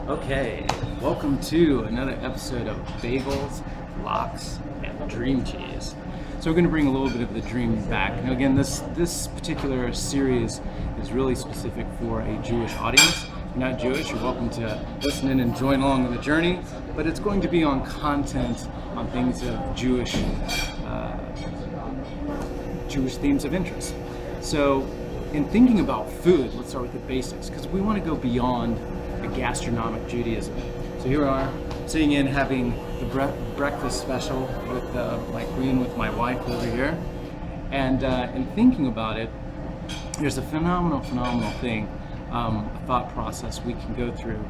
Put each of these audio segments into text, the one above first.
Okay, welcome to another episode of Bagels, Lox, and DreamCheese. So we're going to bring a little bit of the dream back. Now again, this particular series is really specific for a Jewish audience. If you're not Jewish, you're welcome to listen in and join along in the journey, but it's going to be on content on things of Jewish themes of interest. So in thinking about food, let's start with the basics, because we want to go beyond the gastronomic Judaism. So here we are, sitting in having the breakfast special with my queen, with my wife over here, and in thinking about it, there's a phenomenal thing, a thought process we can go through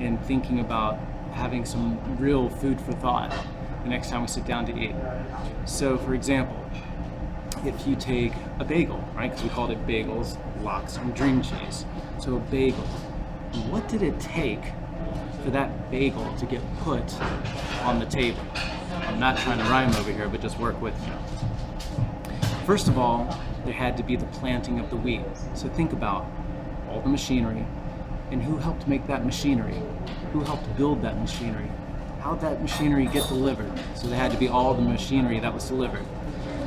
in thinking about having some real food for thought the next time we sit down to eat. So for example, if you take a bagel, right, because we called it bagels, lox, and DreamCheese. So a bagel, what did it take for that bagel to get put on the table? I'm not trying to rhyme over here, but just work with me. First of all, there had to be the planting of the wheat. So think about all the machinery, and who helped make that machinery? Who helped build that machinery? How'd that machinery get delivered? So there had to be all the machinery that was delivered.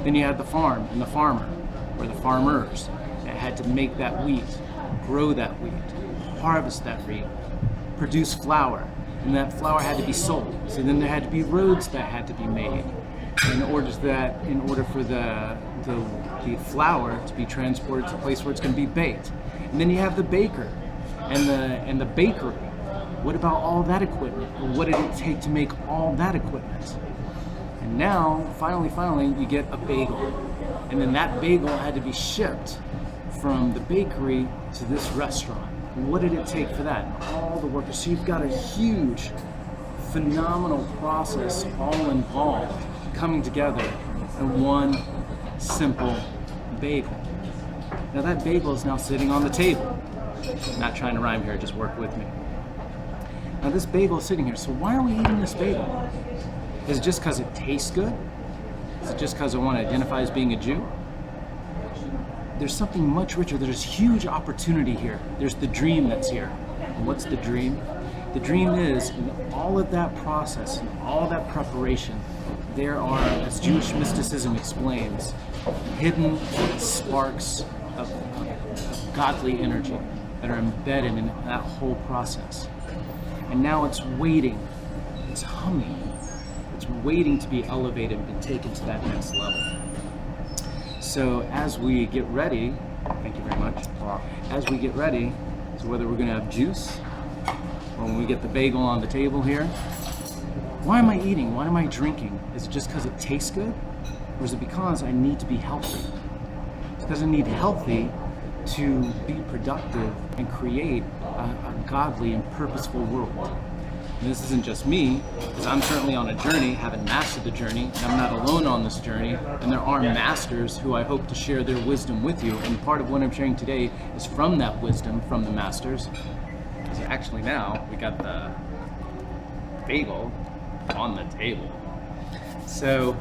Then you had the farm and the farmer, or the farmers, that had to make that wheat, grow that wheat, harvest that wheat, produce flour, and that flour had to be sold. So then there had to be roads that had to be made in order for the flour to be transported to a place where it's going to be baked. And then you have the baker and the bakery. What about all that equipment? Or what did it take to make all that equipment? And now, finally, you get a bagel. And then that bagel had to be shipped from the bakery to this restaurant. And what did it take for that? And all the workers. So you've got a huge, phenomenal process all involved coming together in one simple bagel. Now that bagel is now sitting on the table. I'm not trying to rhyme here, just work with me. Now this bagel is sitting here. So why are we eating this bagel? Is it just because it tastes good? Is it just because I want to identify as being a Jew? There's something much richer. There's huge opportunity here. There's the dream that's here. And what's the dream? The dream is, in all of that process, and all that preparation, there are, as Jewish mysticism explains, hidden sparks of godly energy that are embedded in that whole process. And now it's waiting, it's humming. It's waiting to be elevated and taken to that next level. So as we get ready, thank you very much. As we get ready, so whether we're going to have juice or when we get the bagel on the table here, why am I eating? Why am I drinking? Is it just because it tastes good? Or is it because I need to be healthy? It's because I need healthy to be productive and create a godly and purposeful world. And this isn't just me, because I'm certainly on a journey, haven't mastered the journey, and I'm not alone on this journey, and there are masters who I hope to share their wisdom with you, and part of what I'm sharing today is from that wisdom from the masters. So actually now, we got the bagel on the table. So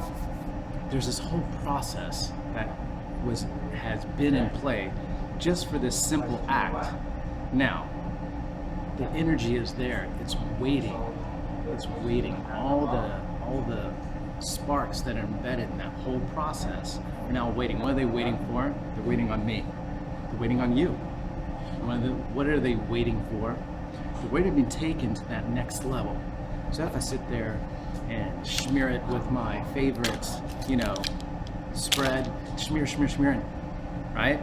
there's this whole process that has been in play just for this simple act. Now, the energy is there. It's waiting. It's waiting. All the sparks that are embedded in that whole process are now waiting. What are they waiting for? They're waiting on me. They're waiting on you. What are they waiting for? They're waiting to be taken to that next level. So if I sit there and smear it with my favorite, spread, smear it, right?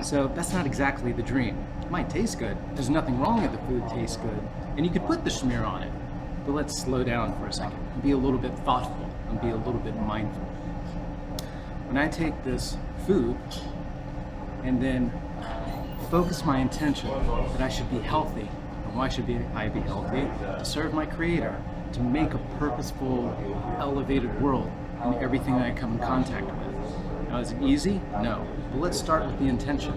So that's not exactly the dream. It might taste good. There's nothing wrong if the food tastes good. And you could put the smear on it. But let's slow down for a second and be a little bit thoughtful and be a little bit mindful. When I take this food and then focus my intention that I should be healthy, and why should I be healthy? To serve my Creator, to make a purposeful, elevated world in everything that I come in contact with. Now, is it easy? No. But let's start with the intention,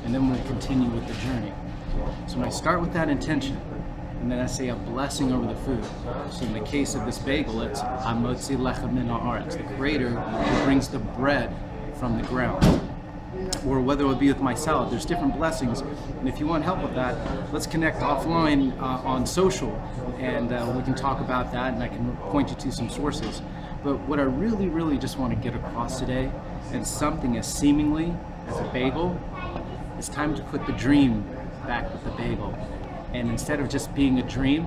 and then we'll continue with the journey. So when I start with that intention, and then I say a blessing over the food. So in the case of this bagel, it's Hamotzi Lechem Min Haaretz, the Creator who brings the bread from the ground. or whether it be with my salad. There's different blessings, and if you want help with that, let's connect offline on social, and we can talk about that, and I can point you to some sources. But what I really just want to get across today, and something as seemingly as a bagel, it's time to put the dream back with the bagel. And instead of just being a dream,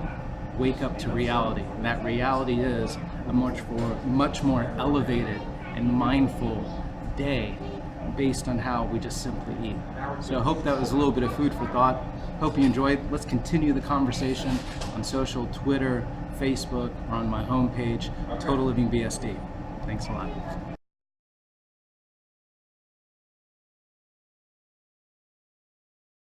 wake up to reality. And that reality is a much more elevated and mindful day based on how we just simply eat. So I hope that was a little bit of food for thought. Hope you enjoyed. Let's continue the conversation on social, Twitter, Facebook, or on my homepage, TotaLiving BSD. Thanks a lot.